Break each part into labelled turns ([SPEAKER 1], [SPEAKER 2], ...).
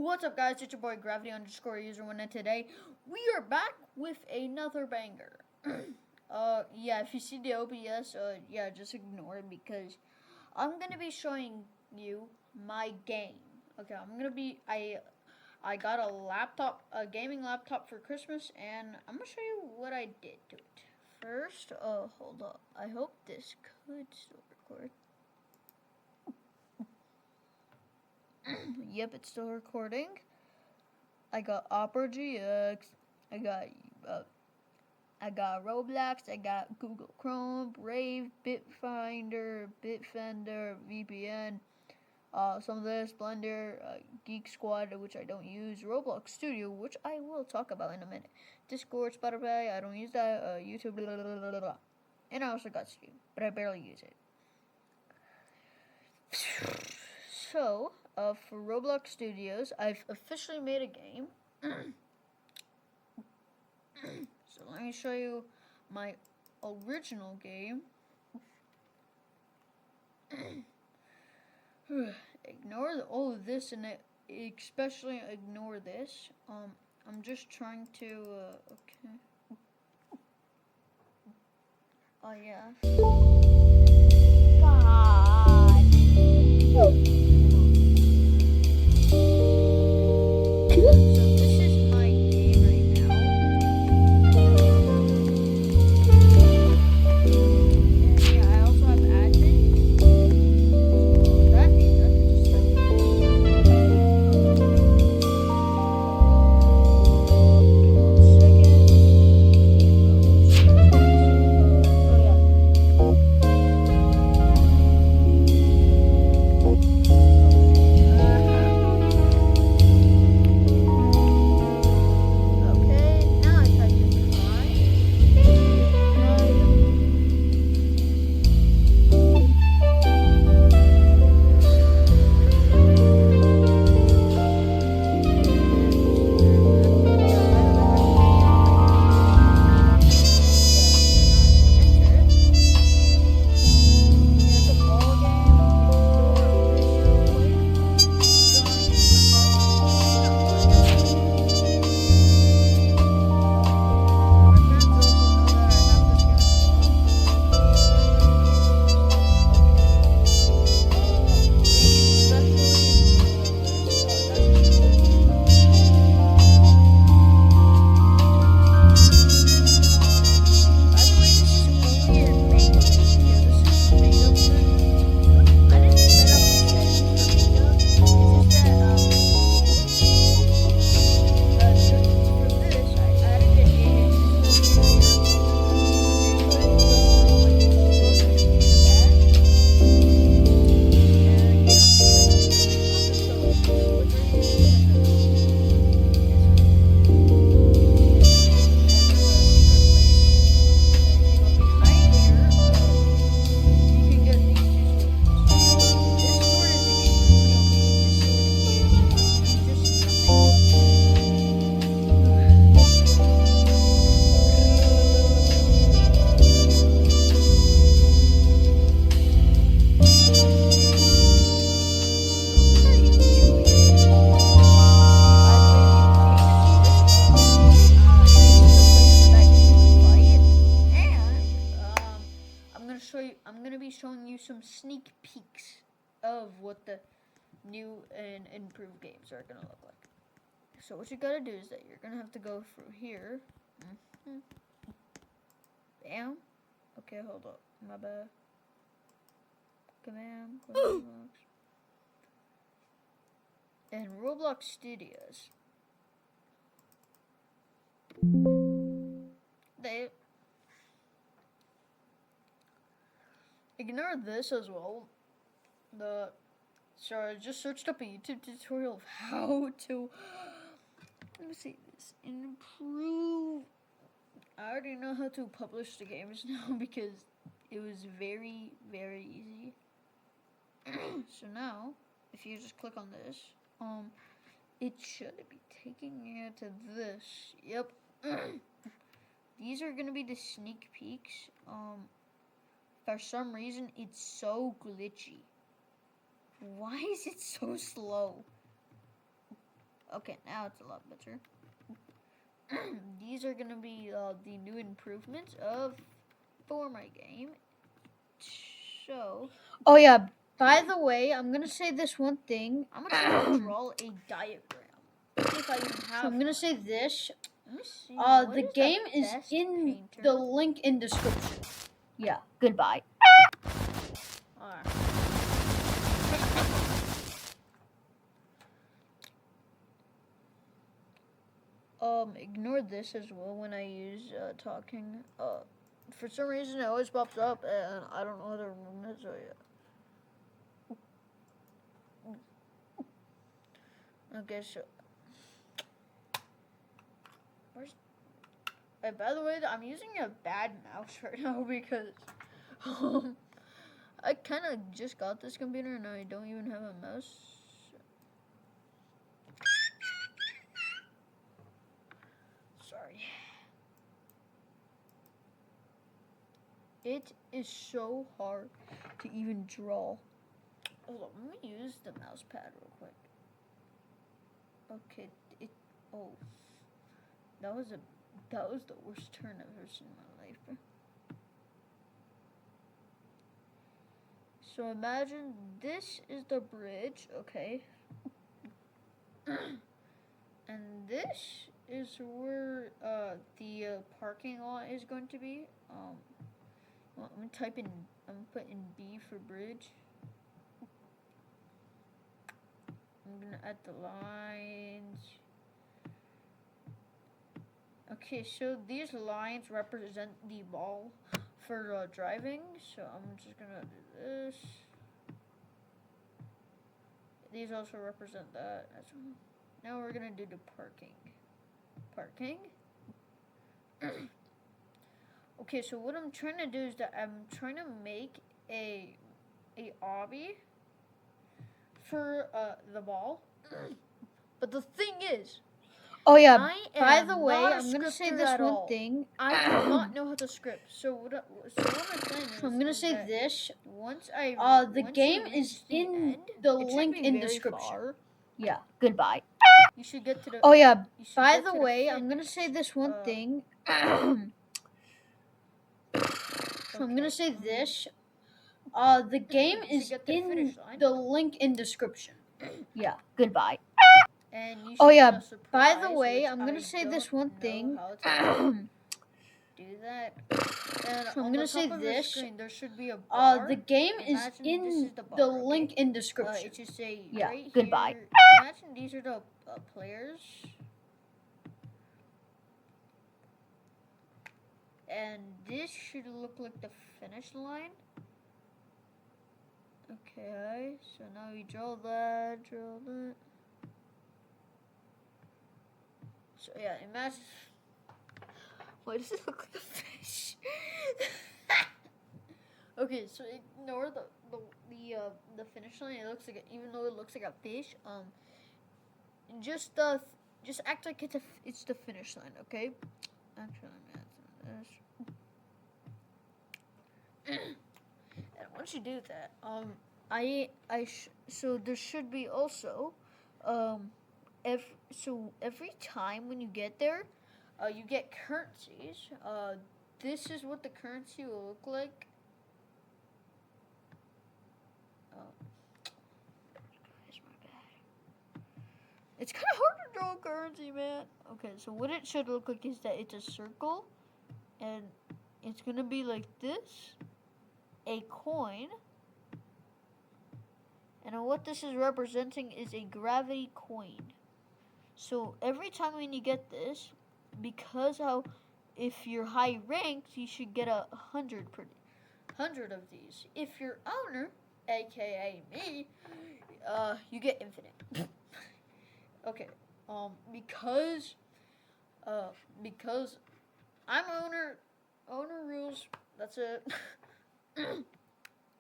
[SPEAKER 1] What's up, guys? It's your boy Gravity_user1, and today we are back with another banger. Yeah, if you see the OBS, yeah, just ignore it because I'm gonna be showing you my game. Okay, I got a gaming laptop for Christmas, and I'm gonna show you what I did to it. First, hold up. I hope this could still record. Yep, it's still recording. I got Opera GX. I got Roblox. I got Google Chrome, Brave, Bitfinder, Bitfender, VPN. Some of this Blender, Geek Squad, which I don't use, Roblox Studio, which I will talk about in a minute. Discord, Spotify, I don't use that. YouTube, blah, blah, blah, blah, blah. And I also got Steam, but I barely use it. So, for Roblox Studios, I've officially made a game. So let me show you my original game. Ignore all of this, and especially ignore this. I'm just trying to. Okay. Oh yeah. God. I'm gonna be showing you some sneak peeks of what the new and improved games are gonna look like. So what you gotta do is that you're gonna have to go through here. Bam. Okay, hold up. My bad. Command. And Roblox Studios. Ignore this as well. Sorry, I just searched up a YouTube tutorial of how to, let me see this, improve. I already know how to publish the games now because it was very, very easy. So now, if you just click on this, it should be taking you to this. Yep. These are gonna be the sneak peeks. For some reason, it's so glitchy. Why is it so slow? Okay, now it's a lot better. These are gonna be the new improvements for my game. So,
[SPEAKER 2] Oh yeah, by the way, I'm gonna say this one thing.
[SPEAKER 1] I'm gonna try to draw a diagram. If I even have
[SPEAKER 2] So I'm gonna
[SPEAKER 1] one.
[SPEAKER 2] say this.
[SPEAKER 1] Let me see.
[SPEAKER 2] The game is in the link in description. Yeah, goodbye.
[SPEAKER 1] Alright. Ignore this as well when I use talking. For some reason it always pops up and I don't know how to remove it, so yeah. Okay, so where's by the way, I'm using a bad mouse right now because I kind of just got this computer and I don't even have a mouse. Sorry. It is so hard to even draw. Hold on, let me use the mouse pad real quick. Okay, that was the worst turn I've ever seen in my life, bro. So imagine this is the bridge, okay? And this is where the parking lot is going to be. I'm gonna put in B for bridge. I'm gonna add the lines. Okay, so these lines represent the ball for driving. So I'm just gonna do this. These also represent that as well. Now we're gonna do the parking. Parking. Okay, so what I'm trying to do is that I'm trying to make a obby for the ball. But the thing is,
[SPEAKER 2] oh yeah, by the way, I'm gonna say this one thing.
[SPEAKER 1] I do not know how to script. So what I'm saying is,
[SPEAKER 2] I'm gonna say this. The
[SPEAKER 1] once
[SPEAKER 2] game is in the link in description.
[SPEAKER 1] Far.
[SPEAKER 2] Yeah, goodbye.
[SPEAKER 1] You should get to the.
[SPEAKER 2] Oh yeah, by the way, I'm gonna say this one thing. So I'm gonna say this. The game is in the link in description. Yeah, goodbye.
[SPEAKER 1] And you
[SPEAKER 2] oh yeah,
[SPEAKER 1] by
[SPEAKER 2] the way, I'm gonna say this one thing.
[SPEAKER 1] Do that. And
[SPEAKER 2] so I'm gonna say this.
[SPEAKER 1] Screen, there should be a bar.
[SPEAKER 2] The game is in the link in description.
[SPEAKER 1] It should say
[SPEAKER 2] yeah,
[SPEAKER 1] right
[SPEAKER 2] goodbye.
[SPEAKER 1] Here. Imagine these are the players. And this should look like the finish line. Okay, so now we draw that. So yeah, imagine. Why does it look like a fish? Okay, so ignore the finish line. It looks like even though it looks like a fish, just act like it's the finish line, okay? Actually, let me add some of this. And once you do that, so there should be also, every time when you get there, you get currencies. This is what the currency will look like. It's kind of hard to draw currency, man. Okay, so what it should look like is that it's a circle, and it's gonna be like this, a coin, and what this is representing is a gravity coin. So every time when you get this, because if you're high ranked, you should get 100 of these. If you're owner, aka me, you get infinite. Okay, because I'm owner rules. That's it.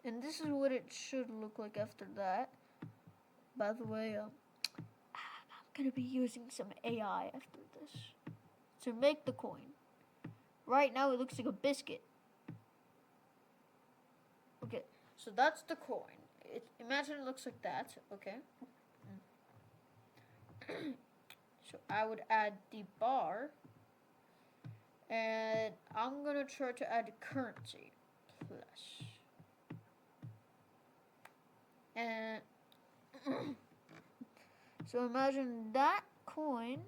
[SPEAKER 1] And this is what it should look like after that. By the way, I'm gonna be using some AI after this to make the coin. Right now, it looks like a biscuit. Okay, so that's the coin. Imagine it looks like that. Okay. So I would add the bar, and I'm gonna try to add currency plus, and so imagine that coin,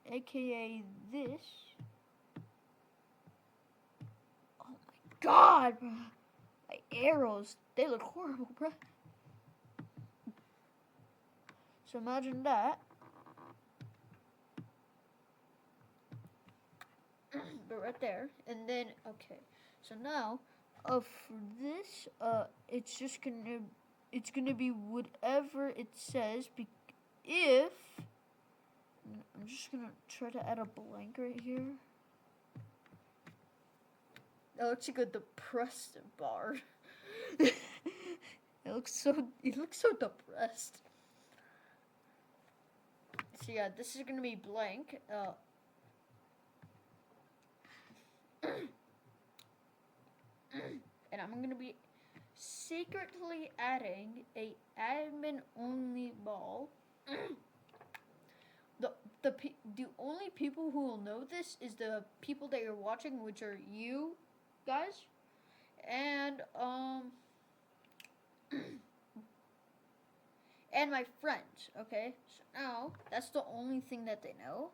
[SPEAKER 1] aka this. Oh my god, bro. My arrows, they look horrible, bro. So imagine that. But right there, and then okay. So now, for this, it's gonna be whatever it says. If I'm just gonna try to add a blank right here. That looks like a depressed bar. It looks so depressed. So yeah, this is gonna be blank. And I'm gonna be secretly adding a admin only ball. The only people who will know this is the people that you're watching, which are you guys, and and my friends. Okay, so now that's the only thing that they know.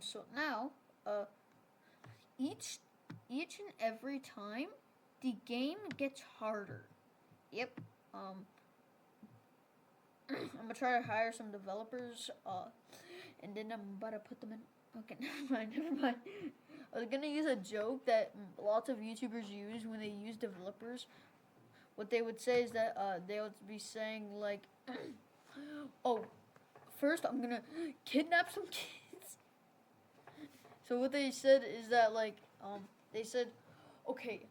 [SPEAKER 1] So now each and every time the game gets harder. Yep. I'm gonna try to hire some developers, and then I'm about to put them in. Okay, never mind. I was gonna use a joke that lots of YouTubers use when they use developers. What they would say is that they would be saying like, "Oh, first I'm gonna kidnap some kids." So what they said is that like, they said, "Okay,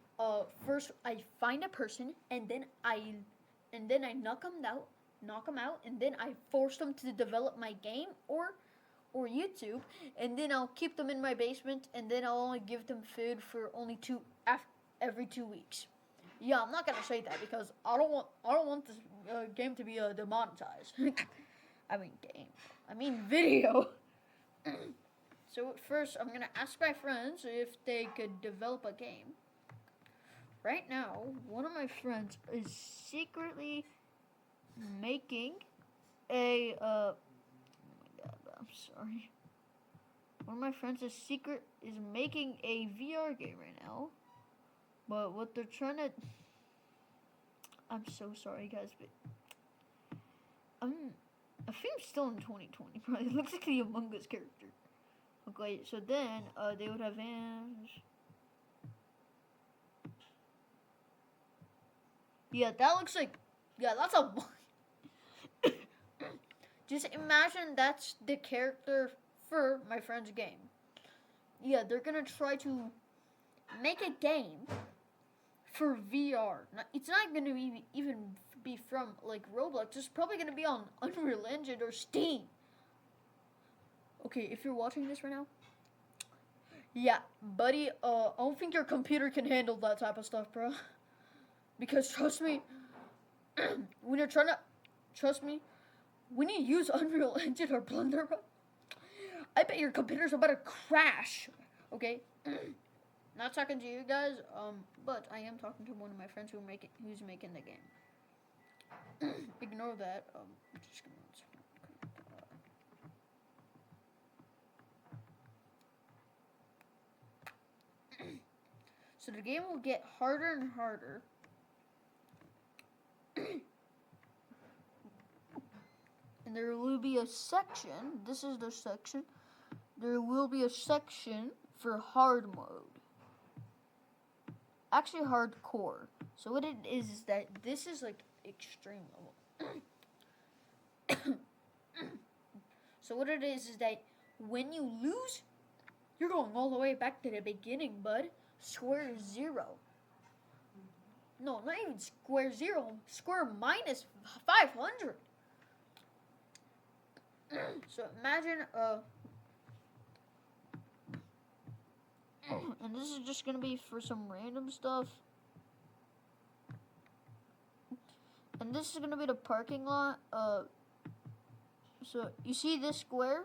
[SPEAKER 1] first I find a person, and then I knock them out, and then I force them to develop my game or YouTube, and then I'll keep them in my basement, and then I'll only give them food for only every 2 weeks." Yeah, I'm not gonna say that because I don't want this game to be demonetized. I mean video. So first, I'm gonna ask my friends if they could develop a game. Right now, one of my friends is secretly making a oh my god, I'm sorry. One of my friends is making a VR game right now. But what they're trying to, I'm so sorry guys, but I think I'm still in 2020, bro. It looks like the Among Us character. Okay, so then they would have vans. Yeah, that looks like, yeah, that's a just imagine that's the character for my friend's game. Yeah, they're gonna try to make a game for VR. It's not gonna even be from like Roblox. It's probably gonna be on Unreal Engine or Steam. Okay, if you're watching this right now, yeah, buddy, I don't think your computer can handle that type of stuff, bro. Because trust me, when you're trying to, trust me, when you use Unreal Engine or Blender, bro, I bet your computer's about to crash. Okay, not talking to you guys, but I am talking to one of my friends who's making the game. Ignore that. Just gonna. So the game will get harder and harder. And there will be a section. This is the section. There will be a section for hard mode. Actually, hardcore. So what it is that this is like extreme level. So what it is that when you lose, you're going all the way back to the beginning, bud. Square zero. No, not even square zero. Square minus 500. So imagine, and this is just gonna be for some random stuff. And this is gonna be the parking lot. So you see this square?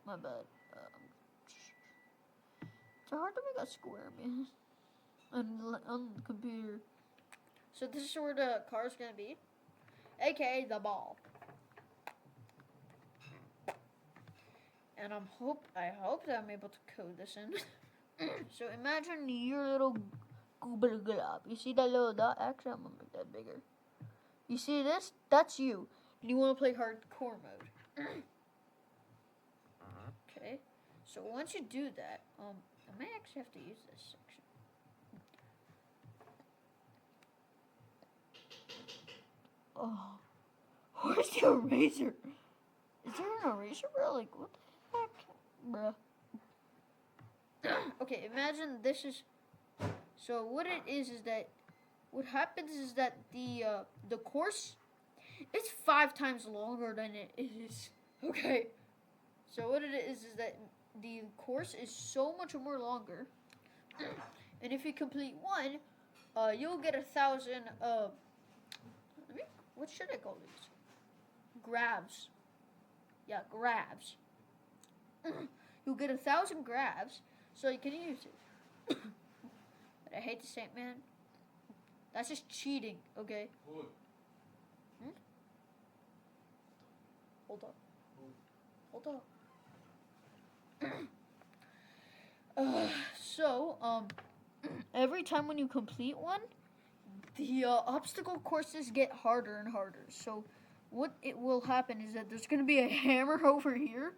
[SPEAKER 1] My bad. It's hard to make a square, man. On the computer. So this is where the car's gonna be, aka the ball. And I hope that I'm able to code this in. So imagine your little goober glob. You see that little dot? Actually, I'm gonna make that bigger. You see this? That's you. And you want to play hardcore mode. Okay. So once you do that, I might actually have to use this section. Oh, where's the eraser? Is there an eraser, bro? Like, what the heck, bruh? Okay, imagine this is. So what it is that what happens is that the course it's 5 times longer than it is. Okay. So what it is that the course is so much more longer, and if you complete one, you'll get 1,000. What should I call these? Grabs. Yeah, grabs. You'll get 1,000 grabs, so you can use it. But I hate to say it, man. That's just cheating, okay? Hold up. So, every time when you complete one, the obstacle courses get harder and harder. So, what it will happen is that there's going to be a hammer over here.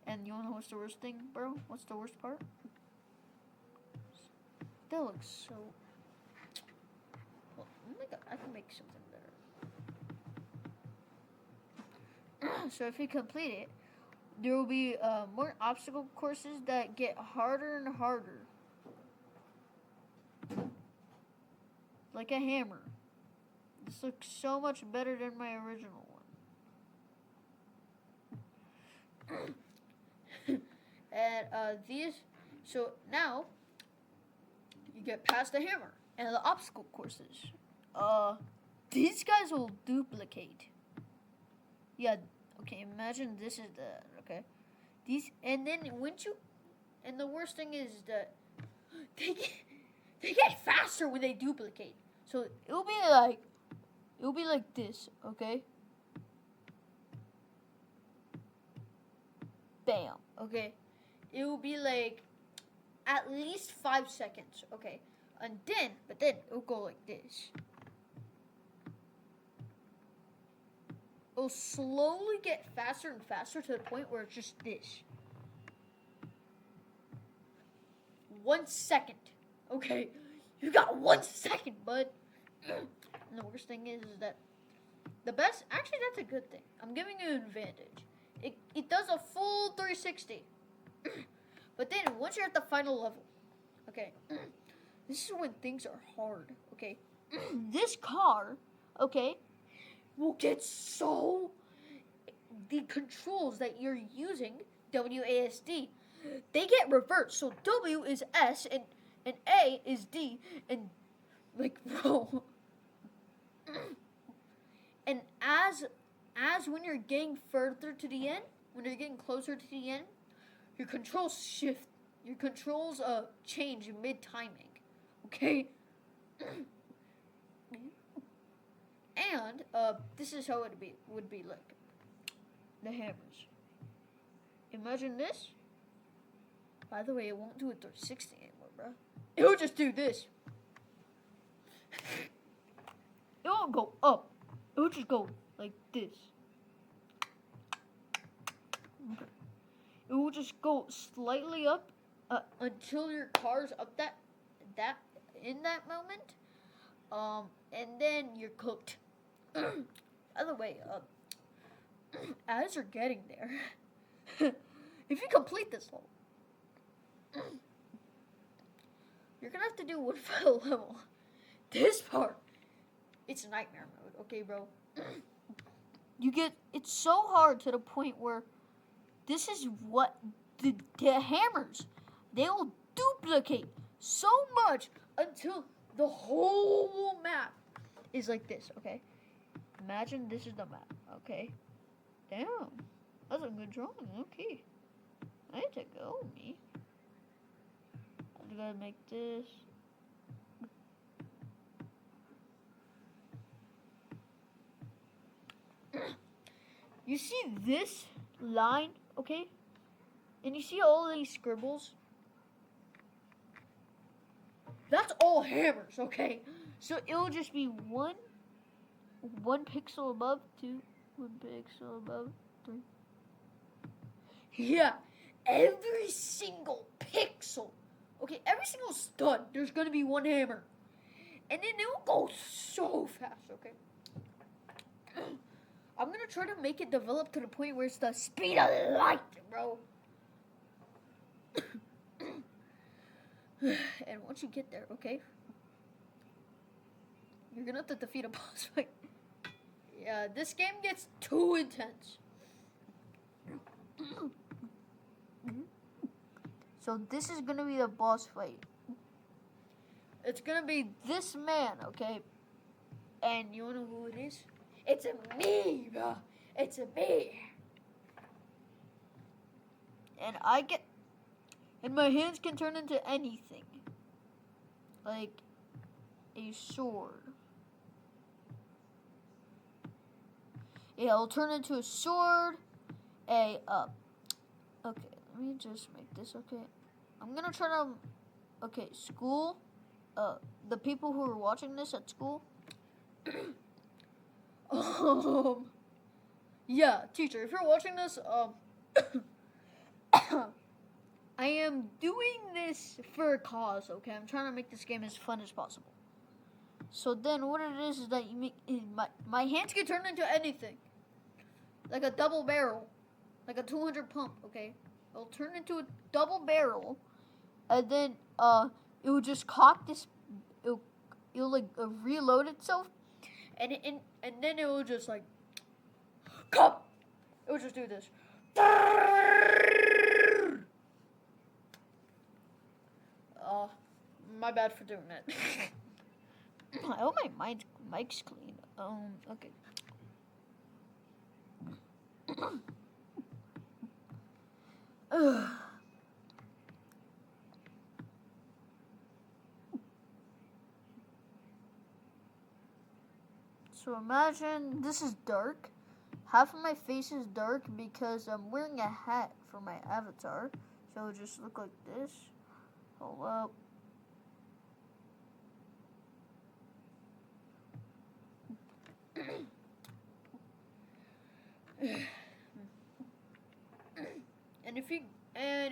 [SPEAKER 1] And you wanna know what's the worst thing, bro? What's the worst part? That looks so... Well, oh my god, I can make something better. So if you complete it, there will be more obstacle courses that get harder and harder. Like a hammer. This looks so much better than my original one. And so now you get past the hammer and the obstacle courses. These guys will duplicate. Yeah, okay, imagine this is okay. And then and the worst thing is that they get faster when they duplicate. So it'll be like this, okay? Bam, okay? It will be like at least 5 seconds, okay? But then it'll go like this. It'll slowly get faster and faster to the point where it's just this. 1 second, okay? You got 1 second, bud. And the worst thing is that actually that's a good thing. I'm giving you an advantage. It does a full 360. But then once you're at the final level, okay, this is when things are hard, okay? This car, okay, will get so... The controls that you're using, WASD, they get reversed. So W is S and A is D, and like, bro. And as when you're getting further to the end, when you're getting closer to the end, your controls shift. Your controls change mid-timing. Okay? And this is how it would be like. The hammers. Imagine this. By the way, it won't do a 360 anymore, bro. It'll just do this. It won't go up. It'll just go like this. Okay. It will just go slightly up until your car's up that in that moment. And then you're cooked. By the way, as you're getting there, if you complete this level, you're gonna have to do one final level. This part, it's nightmare mode, okay, bro? It's so hard to the point where this is what the hammers, they will duplicate so much until the whole map is like this, okay? imagine this is the map, okay? Damn, that's a good drawing, okay. I need to go, me. I gotta make this. You see this line, okay? And you see all these scribbles? That's all hammers, okay? So it'll just be one pixel above, 2, 1 pixel above, 3. Yeah, every single pixel. Okay, every single stud, there's gonna be one hammer. And then it'll go so fast, okay? I'm gonna try to make it develop to the point where it's the speed of light, bro. And once you get there, okay? You're gonna have to defeat a boss fight. Yeah, this game gets too intense. So this is gonna be the boss fight. It's gonna be this man, okay? And you wanna know who it is? It's me, bro. It's me. And my hands can turn into anything. Like a sword. Yeah, it'll turn into a sword. Okay, let me just make this, okay. I'm gonna try to, okay, school, the people who are watching this at school. Yeah, teacher, if you're watching this, I am doing this for a cause, okay? I'm trying to make this game as fun as possible. So then what it is that you make, my hands can turn into anything. Like a double barrel. Like a 200 pump, okay? It'll turn into a double barrel. And then, it will just cock this, it'll like reload itself. And then it will just like, come! It will just do this. My bad for doing that. I hope my mic's clean. Okay. So imagine this is dark. Half of my face is dark because I'm wearing a hat for my avatar. So it'll just look like this. Hold up. And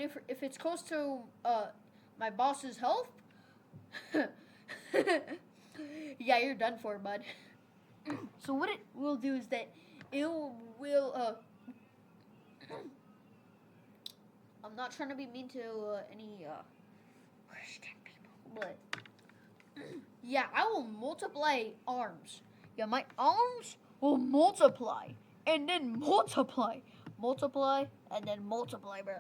[SPEAKER 1] if it's close to my boss's health, yeah, you're done for, bud. So what it will do is that it will I'm not trying to be mean to any Christian people, but yeah, I will multiply arms. Yeah, my arms will multiply and then multiply, and then multiply, bro.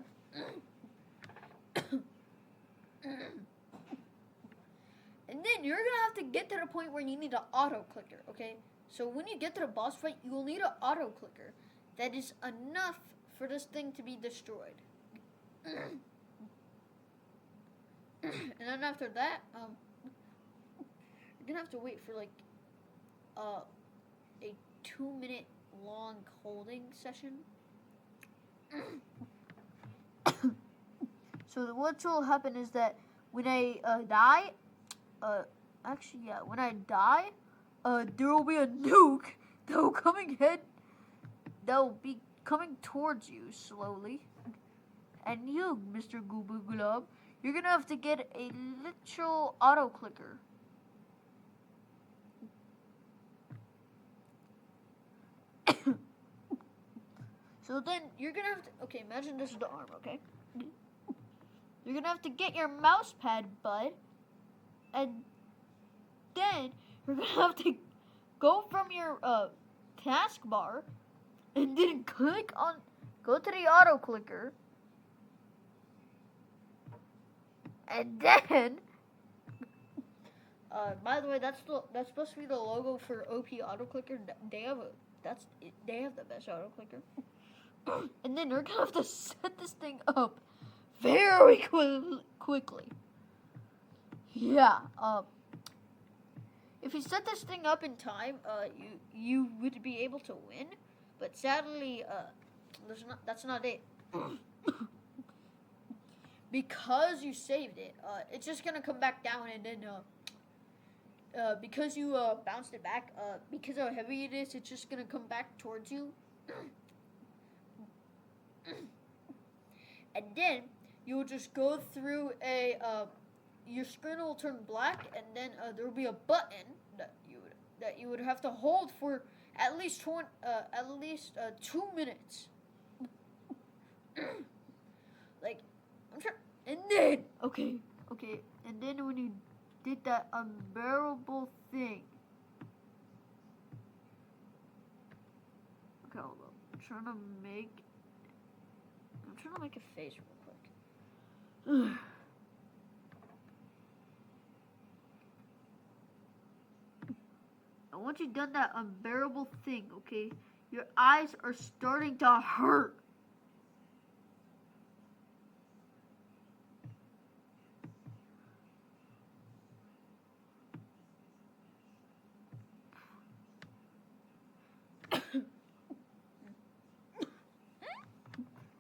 [SPEAKER 1] And then you're gonna have to get to the point where you need an auto clicker, okay? So when you get to the boss fight, you will need an auto clicker that is enough for this thing to be destroyed. And then after that, you're gonna have to wait for like a 2-minute long holding session. So what will happen is that when I die, when I die, there will be a nuke that will be coming towards you slowly. And you, Mr. Gooba Glob, you're gonna have to get a literal auto clicker. So then you're gonna have to, okay, imagine this is the arm, okay? You're gonna have to get your mouse pad, bud, and then you're gonna have to go from your taskbar and then go to the auto clicker, and then By the way, that's supposed to be the logo for OP Auto Clicker. They have the best auto clicker. And then we're gonna have to set this thing up very quickly. Yeah. If you set this thing up in time, you would be able to win. But sadly, that's not it. Because you saved it, it's just gonna come back down, and then because you bounced it back, because how heavy it is, it's just gonna come back towards you. And then you'll just go through your screen will turn black, and then there will be a button that you would have to hold for at least 2 minutes. Like, I'm trying, and then okay, and then when you did that unbearable thing. Okay, hold up. I'm trying to make a face real quick. And once you've done that unbearable thing, okay, your eyes are starting to hurt.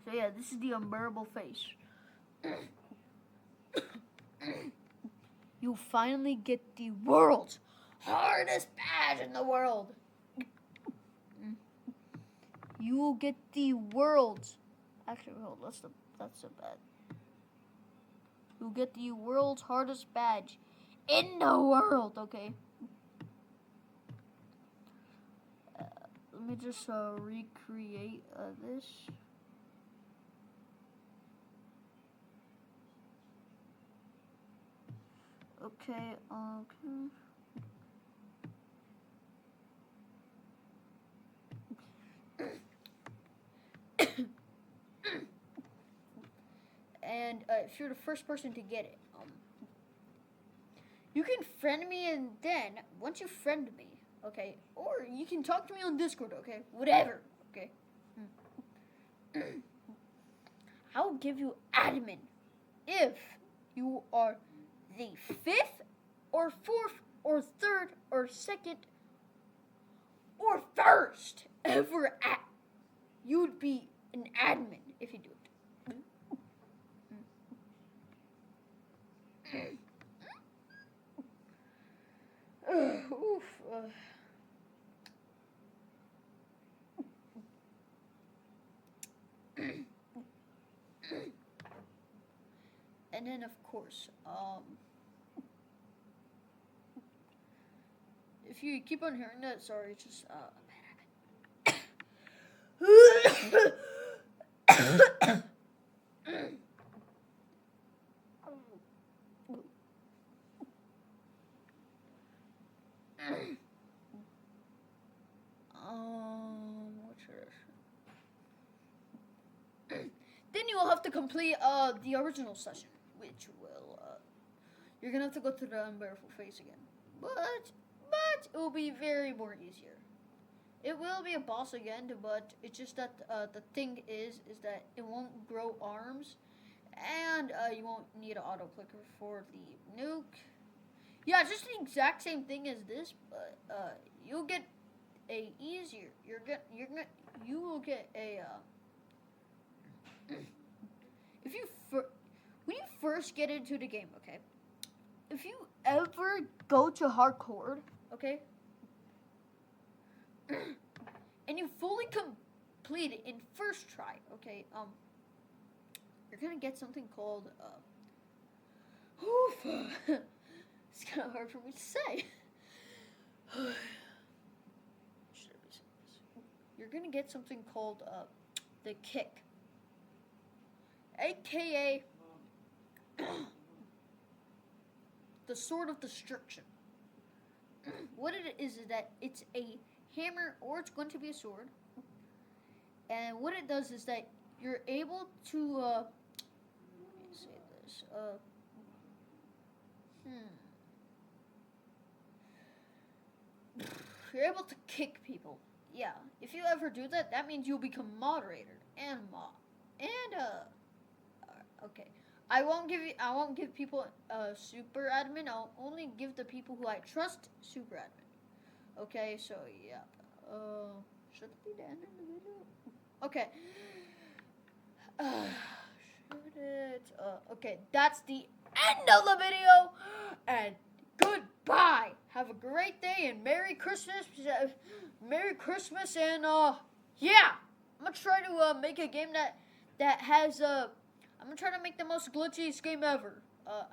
[SPEAKER 1] So yeah, this is the unbearable face. You finally get the world's hardest badge in the world. You will get the world's. Actually, hold. That's the bad. You'll get the world's hardest badge in the world. Okay. Let me just recreate this. Okay, and if you're the first person to get it, you can friend me, and then once you friend me, okay, or you can talk to me on Discord, okay, whatever, okay. I'll give you admin if you are the 5th or 4th or 3rd or 2nd or 1st ever at. You'd be an admin if you do it. Oof. And then, of course, if you keep on hearing that, sorry, it's just a bad habit. What should I say? Then you will have to complete the original session, which will you're gonna have to go through the unbearable face again, but it will be very more easier. It will be a boss again, but it's just that the thing is that it won't grow arms, and you won't need an auto clicker for the nuke. Yeah, it's just the exact same thing as this, but you'll get a easier. You will get a. When you first get into the game, okay. If you ever go to hardcore, okay, and you fully complete it in first try, okay, you're gonna get something called it's kind of hard for me to say. You're gonna get something called the kick, aka the sword of destruction. What it is that it's a hammer, or it's going to be a sword, and what it does is that you're able to let me say this you're able to kick people. Yeah, if you ever do that, that means you'll become moderator and okay. I won't give people super admin. I'll only give the people who I trust super admin. Okay, so yeah. Should that be the end of the video? Okay. Should it? Okay, that's the end of the video. And goodbye. Have a great day and Merry Christmas. Merry Christmas and yeah. I'm gonna try to make a game that has I'm gonna try to make the most glitchiest game ever.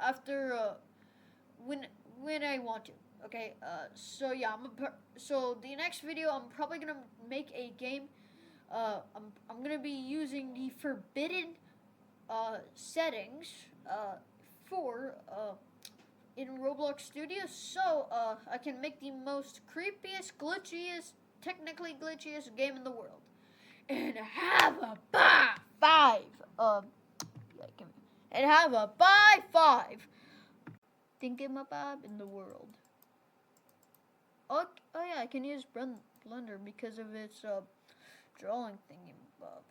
[SPEAKER 1] After when I want to. Okay. So yeah. So the next video I'm probably gonna make a game. I'm gonna be using the forbidden settings for in Roblox Studio, so I can make the most creepiest, glitchiest, technically glitchiest game in the world, and have a buy 5. And have a buy 5 thingamabob in the world. Oh yeah, I can use Blender because of its drawing thingamabob.